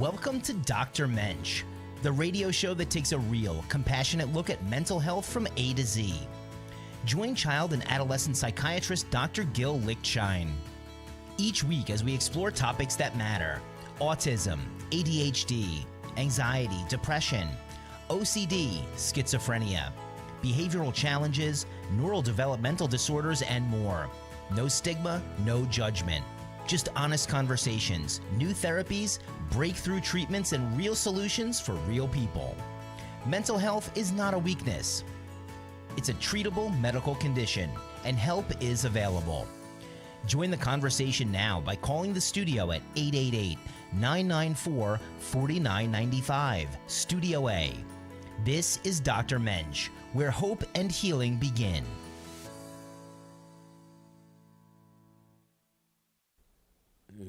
Welcome to Dr. Mensch, the radio show that takes a real, compassionate look at mental health from A to Z. Join child and adolescent psychiatrist Dr. Gil Lichtshein each week as we explore topics that matter: autism, ADHD, anxiety, depression, OCD, schizophrenia, behavioral challenges, neurodevelopmental disorders, and more. No stigma, no judgment. Just honest conversations, new therapies, breakthrough treatments, and real solutions for real people. Mental health is not a weakness. It's a treatable medical condition, and help is available. Join the conversation now by calling the studio at 888-994-4995, Studio A. This is Dr. Mensch, where hope and healing begin.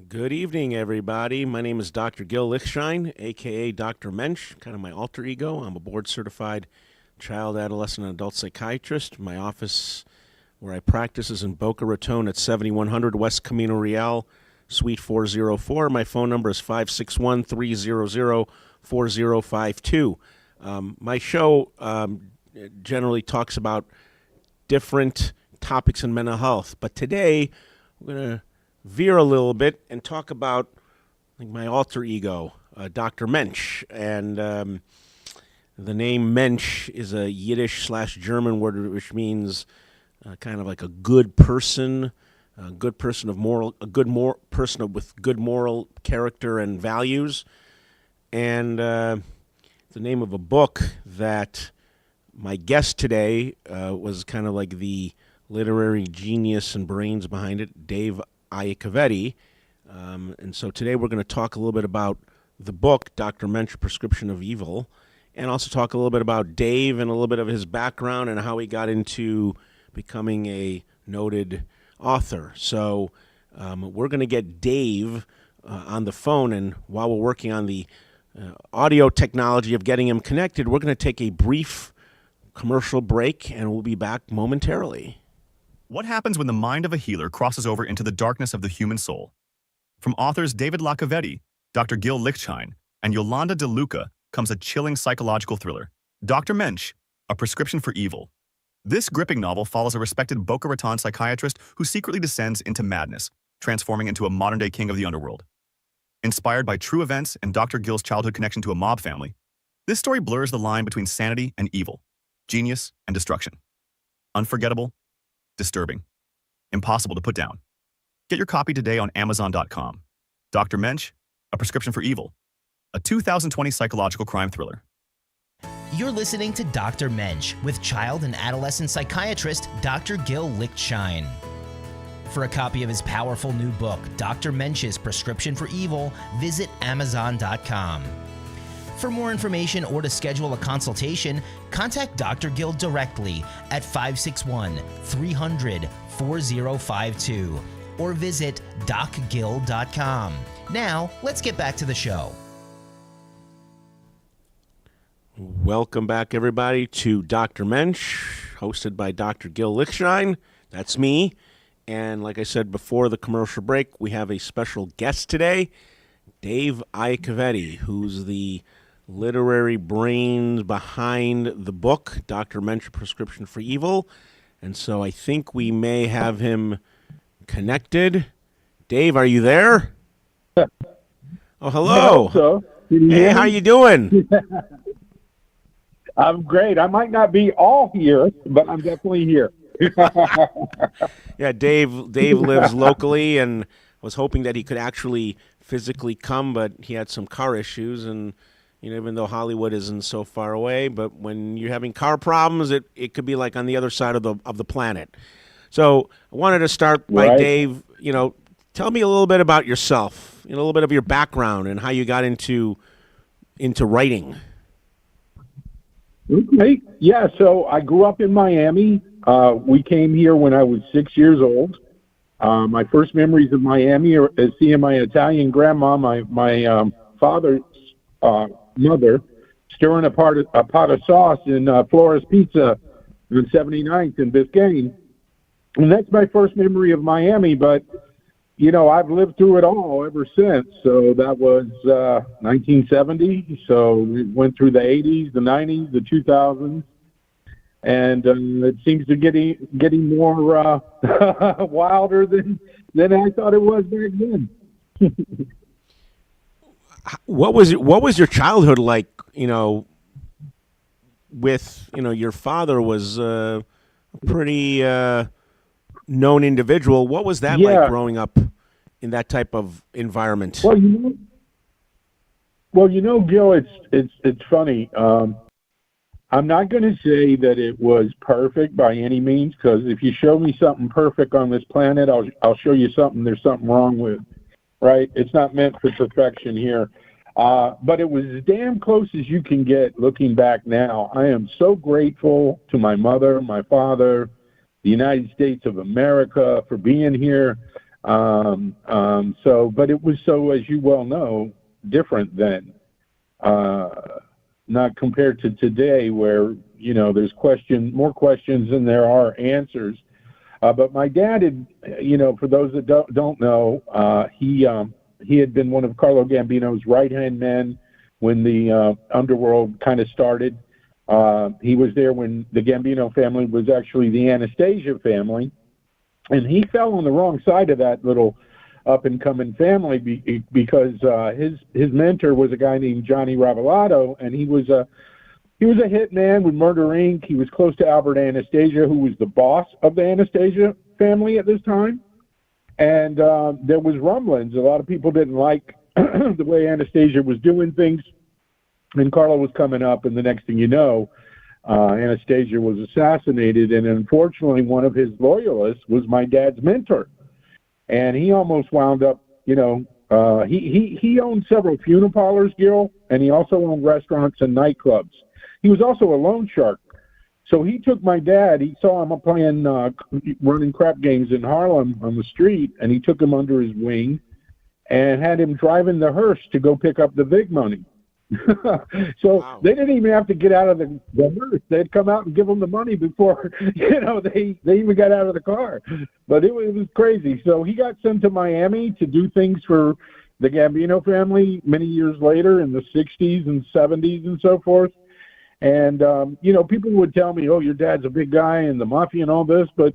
Good evening, everybody. My name is Dr. Gil Lichtshein, a.k.a. Dr. Mensch, kind of my alter ego. I'm a board-certified child, adolescent, and adult psychiatrist. My office where I practice is in Boca Raton at 7100 West Camino Real, Suite 404. My phone number is 561-300-4052. My show generally talks about different topics in mental health, but today we're going to veer a little bit and talk about my alter ego, Dr. Mensch. And the name Mensch is a Yiddish/German word which means kind of like a good person, with good moral character and values. And the name of a book that my guest today was kind of like the literary genius and brains behind it, Dave Iacovetti. And so today we're going to talk a little bit about the book, Dr. Mensch, Prescription of Evil, and also talk a little bit about Dave and a little bit of his background and how he got into becoming a noted author. So we're going to get Dave on the phone, and while we're working on the audio technology of getting him connected, we're going to take a brief commercial break, and we'll be back momentarily. What happens when the mind of a healer crosses over into the darkness of the human soul? From authors David Iacovetti, Dr. Gil Lichtshein, and Yolanda De Luca comes a chilling psychological thriller, Dr. Mensch, A Prescription for Evil. This gripping novel follows a respected Boca Raton psychiatrist who secretly descends into madness, transforming into a modern-day king of the underworld. Inspired by true events and Dr. Gil's childhood connection to a mob family, this story blurs the line between sanity and evil, genius and destruction. Unforgettable, disturbing, impossible to put down. Get your copy today on Amazon.com. Dr. Mensch, A Prescription for Evil, a 2020 psychological crime thriller. You're listening to Dr. Mensch with child and adolescent psychiatrist Dr. Gil Lichtshein. For a copy of his powerful new book, Dr. Mensch's Prescription for Evil, visit Amazon.com. For more information or to schedule a consultation, contact Dr. Gil directly at 561-300-4052 or visit docgil.com. Now, let's get back to the show. Welcome back, everybody, to Dr. Mensch, hosted by Dr. Gil Lichtshein. That's me. And like I said before the commercial break, we have a special guest today, Dave Iacovetti, who's the literary brains behind the book, Dr. Mensch, Prescription for Evil. And so I think we may have him connected. Dave, are you there? Oh, hello. So. Hey, how you doing? I'm great. I might not be all here, but I'm definitely here. Yeah, Dave lives locally and was hoping that he could actually physically come, but he had some car issues, and even though Hollywood isn't so far away, but when you're having car problems, it could be like on the other side of the planet. So I wanted to start by Right. Dave, tell me a little bit about yourself, a little bit of your background and how you got into writing. Okay. Yeah, so I grew up in Miami. We came here when I was 6 years old. My first memories of Miami are seeing my Italian grandma, my father's mother, stirring a pot of sauce in Flores Pizza on 79th in Biscayne. And that's my first memory of Miami, but I've lived through it all ever since. So that was 1970. So we went through the 80s, the 90s, the 2000s, and it seems to getting more wilder than I thought it was back then. What was your childhood like? With your father was a pretty known individual. What was that like Yeah. growing up in that type of environment? Well, Gil, it's funny. I'm not going to say that it was perfect by any means, because if you show me something perfect on this planet, I'll show you something there's something wrong with. Right? It's not meant for perfection here. But it was as damn close as you can get looking back now. I am so grateful to my mother, my father, the United States of America for being here. But it was so, as you well know, different then. Not compared to today, where there's more questions than there are answers. But my dad had, for those that don't know, he had been one of Carlo Gambino's right-hand men when the underworld kind of started. He was there when the Gambino family was actually the Anastasia family, and he fell on the wrong side of that little up-and-coming family because his mentor was a guy named Johnny Ravalato, and he was a hitman with Murder Inc. He was close to Albert Anastasia, who was the boss of the Anastasia family at this time. And there was rumblings. A lot of people didn't like the way Anastasia was doing things. And Carlo was coming up, and the next thing you know, Anastasia was assassinated. And unfortunately, one of his loyalists was my dad's mentor. And he almost wound up, he owned several funeral parlors, Gil, and he also owned restaurants and nightclubs. He was also a loan shark. So he took my dad, he saw him playing, running crap games in Harlem on the street, and he took him under his wing and had him driving the hearse to go pick up the big money. So wow. They didn't even have to get out of the hearse. They'd come out and give him the money before, they even got out of the car. But it was crazy. So he got sent to Miami to do things for the Gambino family many years later in the 60s and 70s and so forth. And, people would tell me, oh, your dad's a big guy and the mafia and all this, but,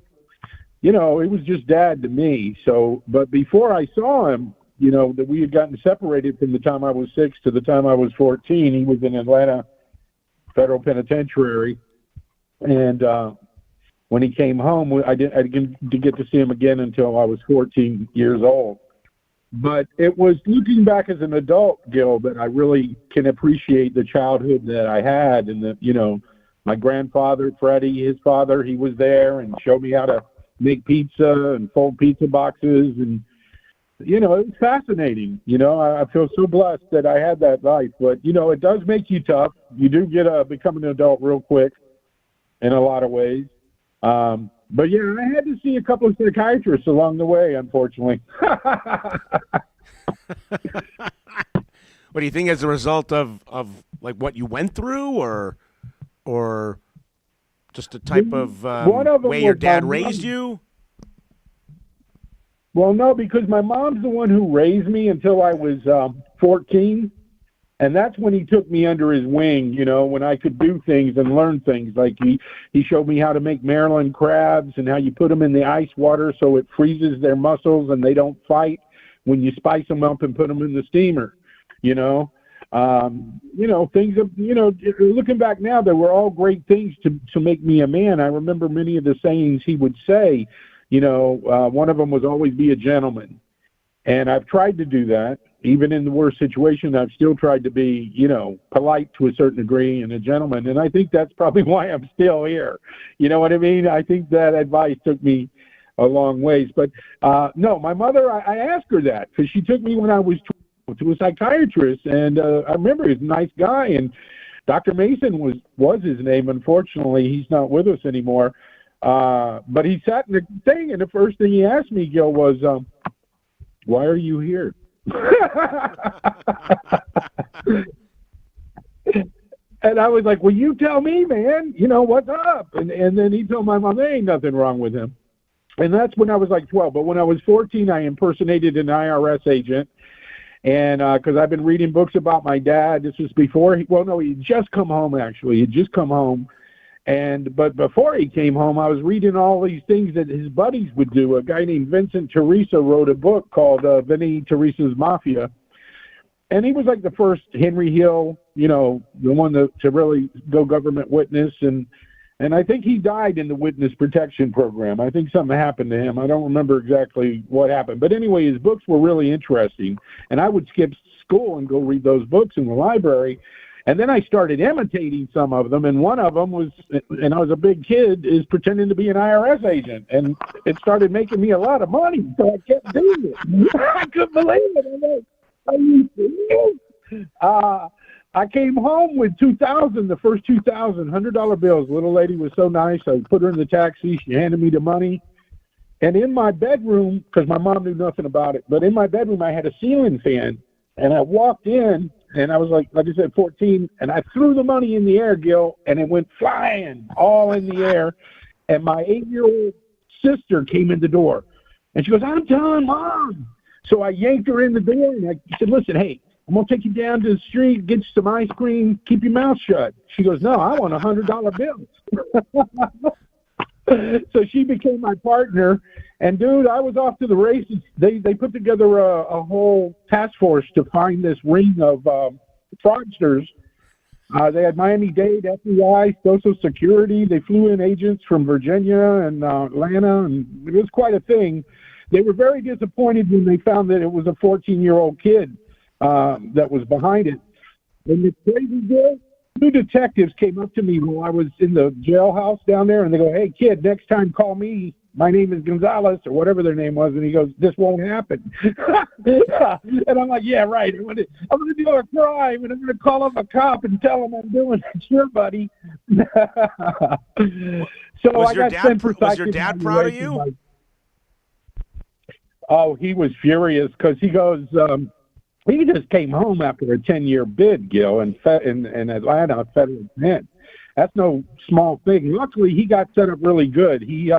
it was just dad to me. So, but before I saw him, that we had gotten separated from the time I was 6 to the time I was 14. He was in Atlanta Federal Penitentiary. And when he came home, I didn't get to see him again until I was 14 years old. But it was looking back as an adult, Gil, that I really can appreciate the childhood that I had. And my grandfather, Freddie, his father, he was there and showed me how to make pizza and fold pizza boxes. And, it was fascinating. I feel so blessed that I had that life. But, it does make you tough. You do become an adult real quick in a lot of ways. But yeah, I had to see a couple of psychiatrists along the way, unfortunately. What do you think as a result of like what you went through, or just the type of way your dad raised you? Well, no, because my mom's the one who raised me until I was 14. And that's when he took me under his wing, when I could do things and learn things. Like he showed me how to make Maryland crabs and how you put them in the ice water so it freezes their muscles and they don't fight when you spice them up and put them in the steamer, things of, looking back now, they were all great things to make me a man. I remember many of the sayings he would say, one of them was always be a gentleman. And I've tried to do that. Even in the worst situation, I've still tried to be, polite to a certain degree and a gentleman. And I think that's probably why I'm still here. You know what I mean? I think that advice took me a long ways. But, no, my mother, I asked her that because she took me when I was 12 to a psychiatrist. And I remember he's a nice guy. And Dr. Mason was his name. Unfortunately, he's not with us anymore. But he sat in the thing, and the first thing he asked me, Gil, was, why are you here? And I was like, well, you tell me, man, what's up? And then he told my mom there ain't nothing wrong with him. And that's when I was like 12. But when I was 14, I impersonated an IRS agent. And because I've been reading books about my dad. This was before he'd just come home, actually. He'd just come home. But before he came home, I was reading all these things that his buddies would do. A guy named Vincent Teresa wrote a book called Vinny Teresa's Mafia. And he was like the first Henry Hill, the one to really go government witness. And I think he died in the witness protection program. I think something happened to him. I don't remember exactly what happened. But anyway, his books were really interesting. And I would skip school and go read those books in the library. And then I started imitating some of them. And one of them was, and I was a big kid, is pretending to be an IRS agent. And it started making me a lot of money. So I kept doing it. I couldn't believe it. I'm like, are you serious? I came home with the first $2,000 bills. The little lady was so nice. I put her in the taxi. She handed me the money. And in my bedroom, because my mom knew nothing about it, but in my bedroom I had a ceiling fan. And I walked in, and I was like I said, 14, and I threw the money in the air, Gil, and it went flying all in the air. And my 8-year-old sister came in the door. And she goes, "I'm telling Mom." So I yanked her in the door, and I said, "Listen, hey, I'm going to take you down to the street, get you some ice cream, keep your mouth shut." She goes, "No, I want $100 bills." So she became my partner. And, dude, I was off to the races. They put together a whole task force to find this ring of fraudsters. They had Miami-Dade, FBI, Social Security. They flew in agents from Virginia and Atlanta, and it was quite a thing. They were very disappointed when they found that it was a 14-year-old kid that was behind it. And the crazy deal, 2 detectives came up to me while I was in the jailhouse down there, and they go, "Hey, kid, next time call me. My name is Gonzalez," or whatever their name was. And he goes, "This won't happen." And I'm like, "Yeah, right. I'm going to do a crime, and I'm going to call up a cop and tell him I'm doing it." "Sure, buddy." So Was your dad proud of you? Oh, he was furious because he goes, he just came home after a 10-year bid, Gil, in Atlanta federal pen. That's no small thing. Luckily, he got set up really good. He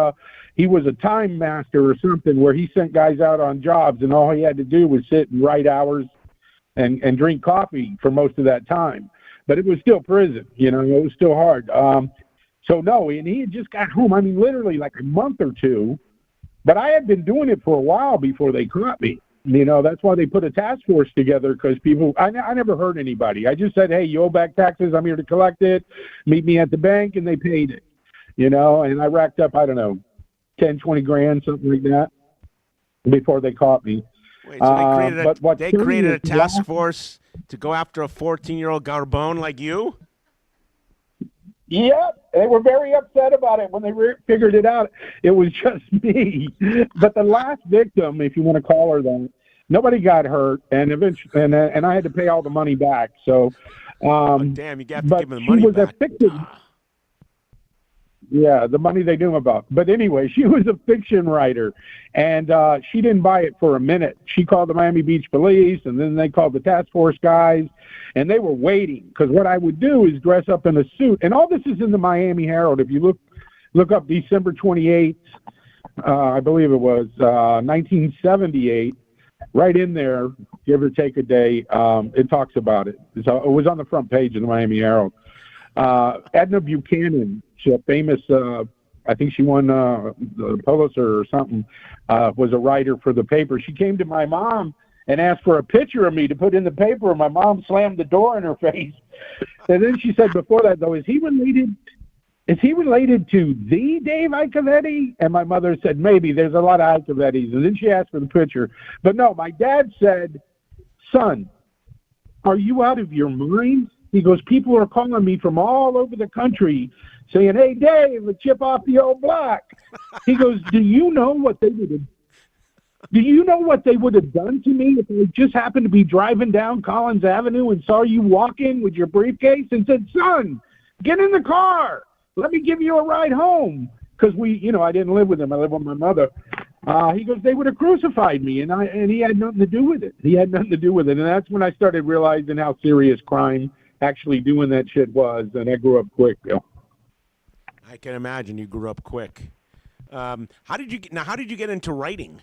was a time master or something where he sent guys out on jobs, and all he had to do was sit and write hours and drink coffee for most of that time. But it was still prison, it was still hard. So, no, and he had just got home, literally like a month or two. But I had been doing it for a while before they caught me. That's why they put a task force together, because I never hurt anybody. I just said, "Hey, you owe back taxes. I'm here to collect it. Meet me at the bank," and they paid it, and I racked up, I don't know, 10, 20 grand, something like that, before they caught me. Wait, so they created a task force to go after a 14-year-old garbone like you? Yeah, they were very upset about it when they figured it out. It was just me. But the last victim, if you want to call her that, nobody got hurt, and eventually, and I had to pay all the money back. So, damn, you got to give them the money back. back. A fiction. Yeah, the money they knew about. But anyway, she was a fiction writer, and she didn't buy it for a minute. She called the Miami Beach police, and then they called the task force guys, and they were waiting, because what I would do is dress up in a suit. And all this is in the Miami Herald. If you look up December 28th, I believe it was 1978, right in there, give or take a day, it talks about it. So it was on the front page of the Miami Herald. Edna Buchanan, she's a famous, I think she won the Pulitzer or something, was a writer for the paper. She came to my mom and asked for a picture of me to put in the paper, and my mom slammed the door in her face. And then she said, before that, though, is he related to the Dave Iacovetti? And my mother said, maybe. There's a lot of Iacovettis. And then she asked for the picture. But no, my dad said, "Son, are you out of your mind?" He goes, "People are calling me from all over the country saying, 'Hey, Dave, a chip off the old block.'" He goes, Do you know what they would have done to me if I just happened to be driving down Collins Avenue and saw you walking with your briefcase and said, 'Son, get in the car. Let me give you a ride home.'" Because I didn't live with him. I lived with my mother. He goes, "They would have crucified me," and he had nothing to do with it. And that's when I started realizing how serious crime actually doing that shit was, and I grew up quick, Bill. I can imagine you grew up quick. How did you get into writing?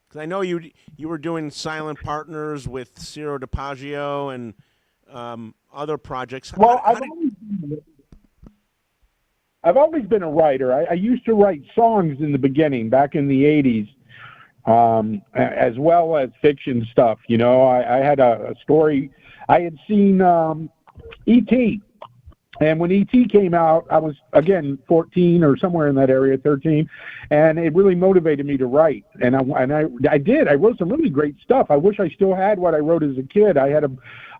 Because I know you were doing Silent Partners with Ciro DiPaggio and other projects. Well, I've always been a writer. I used to write songs in the beginning, back in the 80s, as well as fiction stuff. You know, I had a story. I had seen E.T., and when E.T. came out, I was, again, 14 or somewhere in that area, 13, and it really motivated me to write. And I did. I wrote some really great stuff. I wish I still had what I wrote as a kid. I had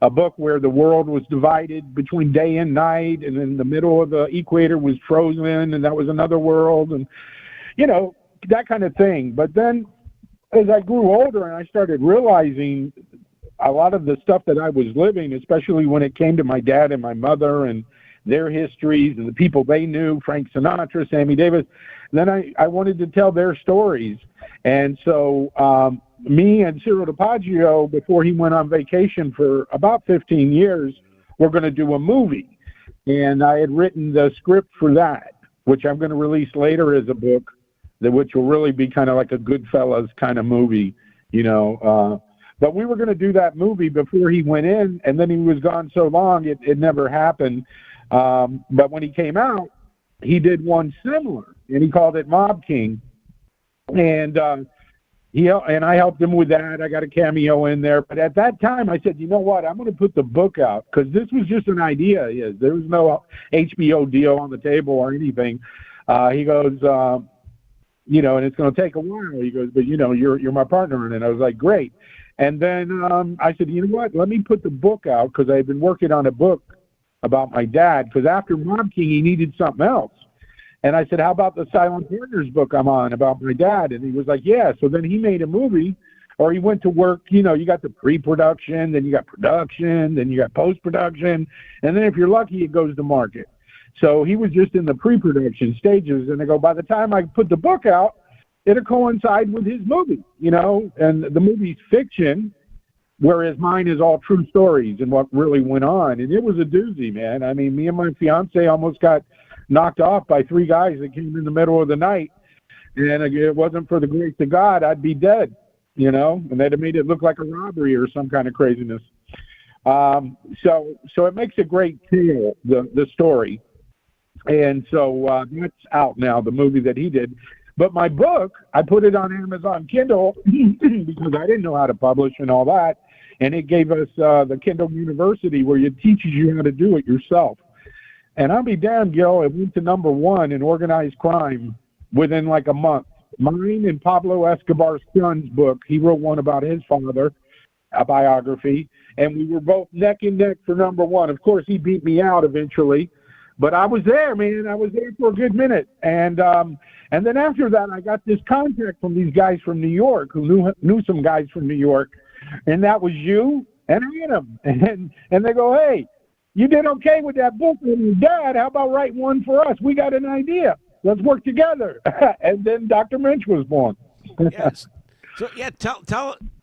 a book where the world was divided between day and night, and in the middle of the equator was frozen, and that was another world, and, you know, that kind of thing. But then as I grew older and I started realizing a lot of the stuff that I was living, especially when it came to my dad and my mother and their histories and the people they knew, Frank Sinatra, Sammy Davis, then I wanted to tell their stories. And so me and Ciro DiPaggio, before he went on vacation for about 15 years, were going to do a movie. And I had written the script for that, which I'm going to release later as a book, which will really be kind of like a Goodfellas kind of movie, you know. But we were going to do that movie before he went in, and then he was gone so long it never happened. But when he came out, he did one similar, and he called it Mob King. And I helped him with that. I got a cameo in there. But at that time, I said, you know what? I'm going to put the book out, because this was just an idea. There was no HBO deal on the table or anything. He goes, you know, and it's going to take a while. He goes, but, you know, you're my partner in it. I was like, great. And then I said, you know what? Let me put the book out, because I had been working on a book about my dad, because after Mob King, he needed something else. And I said, how about the Silent Partners book I'm on about my dad? And he was like, yeah. So then he made a movie, or he went to work. You know, you got the pre-production, then you got production, then you got post-production. And then if you're lucky, it goes to market. So he was just in the pre-production stages. And I go, by the time I put the book out, it'll coincide with his movie, you know. And the movie's fiction, whereas mine is all true stories and what really went on. And it was a doozy, man. I mean, me and my fiance almost got knocked off by 3 guys that came in the middle of the night. And if it wasn't for the grace of God, I'd be dead, you know. And they'd have made it look like a robbery or some kind of craziness. So it makes a great tale, the story. And so that's out now, the movie that he did. But my book, I put it on Amazon Kindle because I didn't know how to publish and all that. And it gave us the Kindle University, where it teaches you how to do it yourself. And I'll be damned, Gil, it went to #1 in organized crime within like a month. Mine and Pablo Escobar's son's book, he wrote one about his father, a biography, and we were both neck and neck for #1. Of course, he beat me out eventually, but I was there, man. I was there for a good minute. And then after that, I got this contact from these guys from New York who knew some guys from New York, and that was you and Adam. And they go, hey, you did okay with that book with your dad. How about writing one for us? We got an idea. Let's work together. And then Dr. Mensch was born. Yes. So, yeah, tell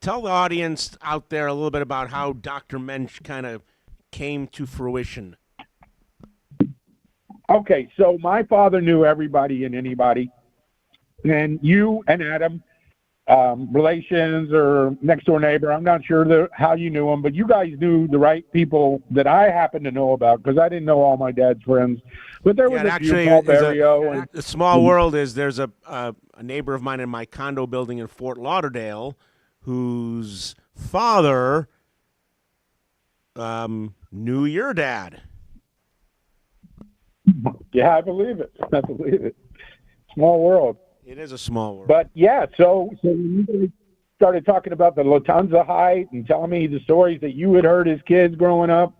the audience out there a little bit about how Dr. Mensch kind of came to fruition. Okay, so my father knew everybody and anybody. And you and Adam, relations or next door neighbor, I'm not sure how you knew them, but you guys knew the right people that I happen to know about, because I didn't know all my dad's friends. But there was a few, Paul Barrio. A small world is there's a neighbor of mine in my condo building in Fort Lauderdale whose father knew your dad. Yeah, I believe it. Small world. It is a small world. But yeah, so when you started talking about the Lufthansa height and telling me the stories that you had heard as kids growing up,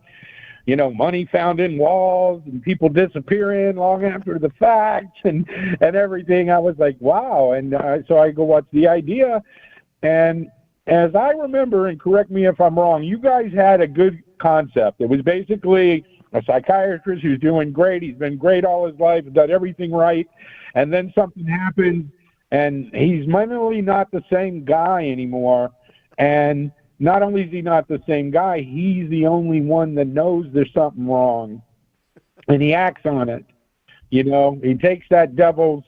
you know, money found in walls and people disappearing long after the fact and everything, I was like, wow. And so I go, what's the idea? And as I remember, and correct me if I'm wrong, you guys had a good concept. It was basically a psychiatrist who's doing great. He's been great all his life, done everything right. And then something happens, and he's mentally not the same guy anymore. And not only is he not the same guy, he's the only one that knows there's something wrong. And he acts on it. You know, he takes that devil's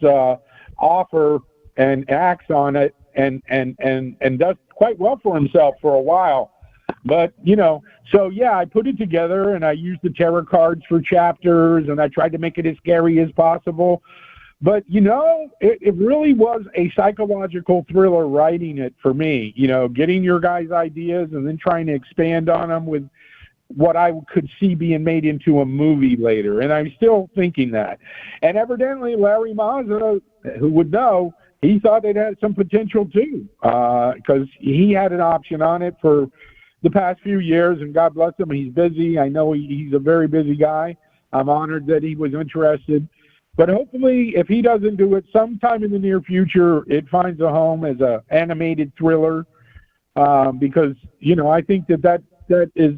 offer and acts on it and does quite well for himself for a while. But, so yeah, I put it together and I used the tarot cards for chapters and I tried to make it as scary as possible. But, it really was a psychological thriller writing it for me, getting your guys' ideas and then trying to expand on them with what I could see being made into a movie later. And I'm still thinking that. And evidently, Larry Mazza, who would know, he thought it had some potential too, because he had an option on it for the past few years, and God bless him, he's busy. I know he's a very busy guy. I'm honored that he was interested. But hopefully, if he doesn't do it sometime in the near future, it finds a home as an animated thriller, because, I think that is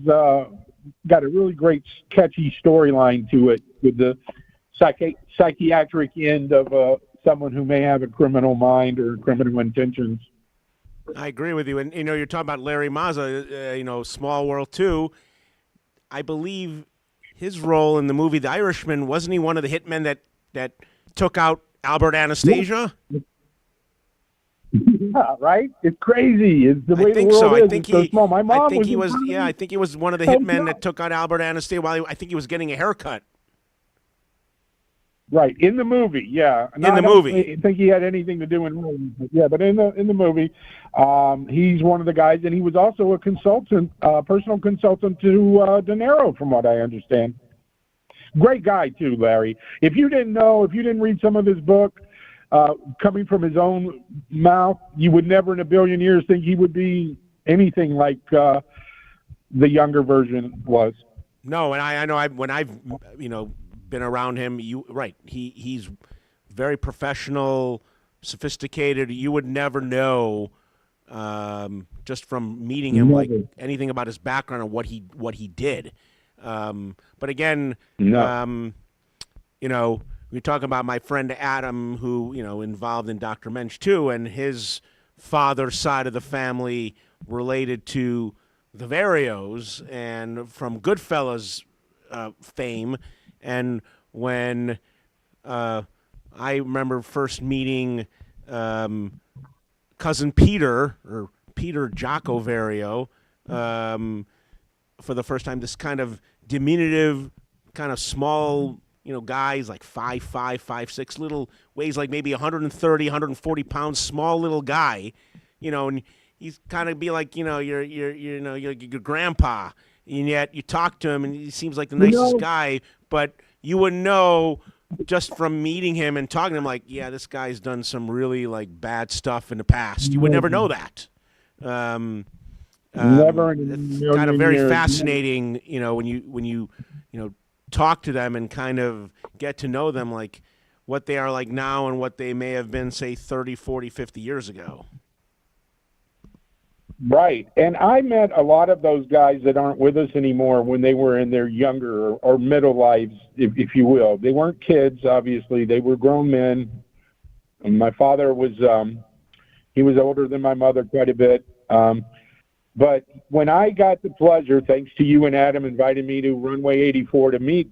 got a really great, catchy storyline to it with the psychiatric end of someone who may have a criminal mind or criminal intentions. I agree with you. And, you're talking about Larry Mazza, Small World 2. I believe his role in the movie The Irishman, wasn't he one of the hitmen that took out Albert Anastasia? Yeah, right? It's crazy. It's the way the world is. It's so small. My mom I think he was one of the hitmen that took out Albert Anastasia while I think he was getting a haircut. Right, in the movie, yeah. In the movie. I think he had anything to do in the movie. Yeah, but in the movie, he's one of the guys, and he was also a consultant, personal consultant to De Niro, from what I understand. Great guy, too, Larry. If you didn't read some of his book, coming from his own mouth, you would never in a billion years think he would be anything like the younger version was. No, and I know when I've been around him, he's very professional, sophisticated. You would never know just from meeting him like anything about his background or what he did. But again, we talk about my friend Adam, who involved in Dr. Mensch too, and his father's side of the family related to the Varios and from Goodfellas fame. And when I remember first meeting cousin Peter, or Peter Jocko Vario, for the first time, this kind of diminutive, kind of small, guys like 5'5", 5'6", little, weighs like maybe 130, 140 pounds, small little guy, and he's kind of be like, your grandpa, and yet you talk to him and he seems like the nicest guy, but you would know just from meeting him and talking to him, like, yeah, this guy's done some really like bad stuff in the past. You would never know that. Never in a it's million kind of very years. fascinating, when you talk to them and kind of get to know them, like what they are like now and what they may have been, say, 30, 40, 50 years ago. Right. And I met a lot of those guys that aren't with us anymore when they were in their younger or middle lives, if you will. They weren't kids, obviously. They were grown men. And my father was, he was older than my mother quite a bit. But when I got the pleasure, thanks to you and Adam, inviting me to Runway 84 to meet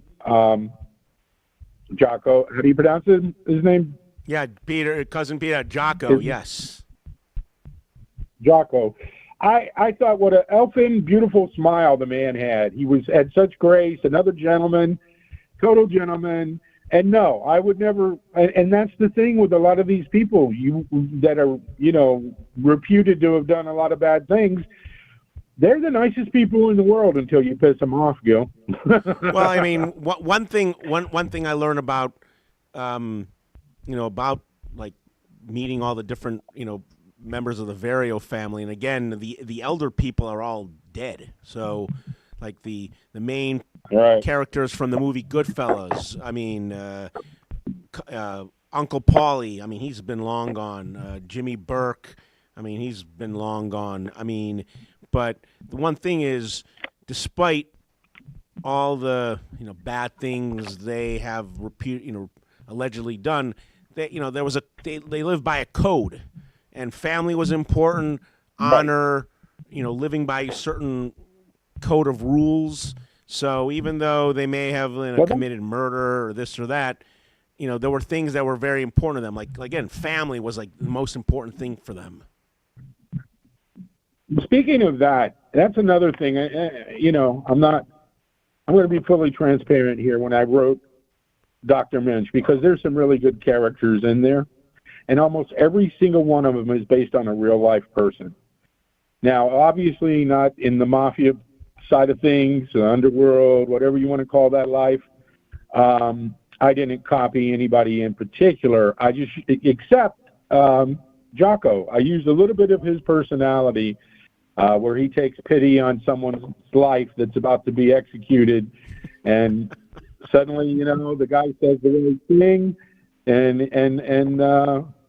Jocko, how do you pronounce his name? Yeah, cousin Peter, Jocko, yes. Jocko. I thought what an elfin, beautiful smile the man had. He had such grace, another gentleman, total gentleman. And no, I would never, and that's the thing with a lot of these people that are, reputed to have done a lot of bad things. They're the nicest people in the world until you piss them off, Gil. Well, I mean, one thing I learned about, about like meeting all the different, members of the Vario family, and again, the elder people are all dead. So, like the main characters from the movie Goodfellas. I mean, Uncle Paulie. I mean, he's been long gone. Jimmy Burke. I mean, he's been long gone. I mean, but the one thing is, despite all the bad things they have allegedly done, they they lived by a code. And family was important, honor, living by a certain code of rules. So even though they may have committed murder or this or that, there were things that were very important to them. Like, again, family was like the most important thing for them. Speaking of that, that's another thing. I'm going to be fully transparent here when I wrote Dr. Mensch, because there's some really good characters in there, and almost every single one of them is based on a real life person. Now, obviously not in the mafia side of things, the underworld, whatever you want to call that life. I didn't copy anybody in particular. I just, except Jocko. I used a little bit of his personality, where he takes pity on someone's life that's about to be executed, and suddenly, the guy says the right thing, and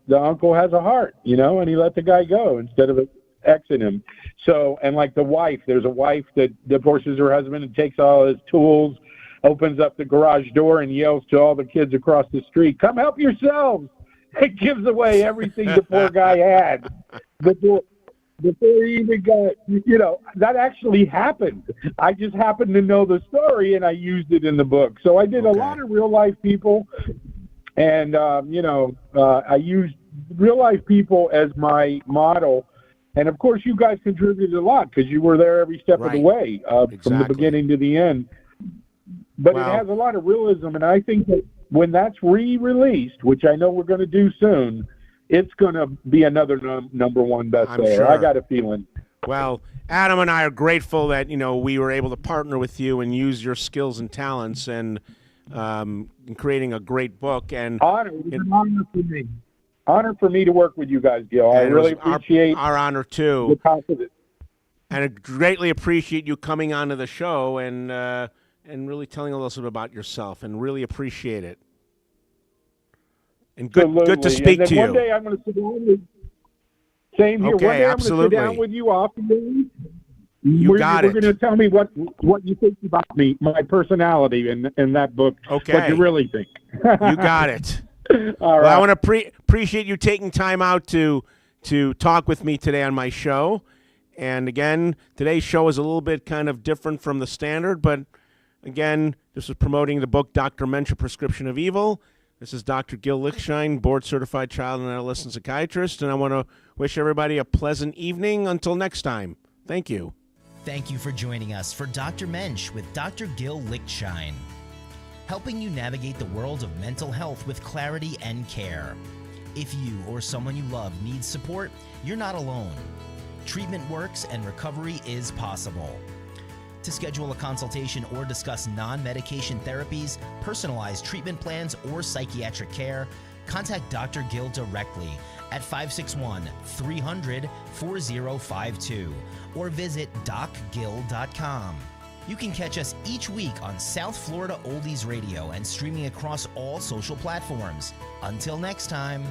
the uncle has a heart, and he let the guy go instead of Xing him. So, and like the wife, there's a wife that divorces her husband and takes all his tools, opens up the garage door and yells to all the kids across the street, "Come help yourselves!" It gives away everything the poor guy had before he even got, that actually happened. I just happened to know the story, and I used it in the book. So I did a lot of real-life people, and, I used real-life people as my model. And, of course, you guys contributed a lot because you were there every step of the way, from the beginning to the end. But it has a lot of realism, and I think that when that's re-released, which I know we're going to do soon, it's going to be another number one bestseller. Sure. I got a feeling. Well, Adam and I are grateful that, we were able to partner with you and use your skills and talents and in creating a great book. And honor. It was an honor for me. Honor for me to work with you guys, Gil. I really appreciate our honor, too. The confidence. And I greatly appreciate you coming onto the show and really telling a little bit about yourself, and really appreciate it. And good to speak to you. One day I'm going to sit down with same here. Okay, one day absolutely. I'm going to sit down with you off the day. You got it. We're going to tell me what you think about me, my personality in that book. Okay. What you really think. You got it. All right. Well, I want to appreciate you taking time out to talk with me today on my show. And again, today's show is a little bit kind of different from the standard, but again, this is promoting the book Dr. Mensch, A Prescription of Evil. This is Dr. Gil Lichtshein, board-certified child and adolescent psychiatrist, and I want to wish everybody a pleasant evening until next time. Thank you. Thank you for joining us for Dr. Mensch with Dr. Gil Lichtshein, helping you navigate the world of mental health with clarity and care. If you or someone you love needs support, you're not alone. Treatment works and recovery is possible. To schedule a consultation or discuss non-medication therapies, personalized treatment plans, or psychiatric care, contact Dr. Gil directly at 561-300-4052 or visit docgil.com. You can catch us each week on South Florida Oldies Radio and streaming across all social platforms. Until next time.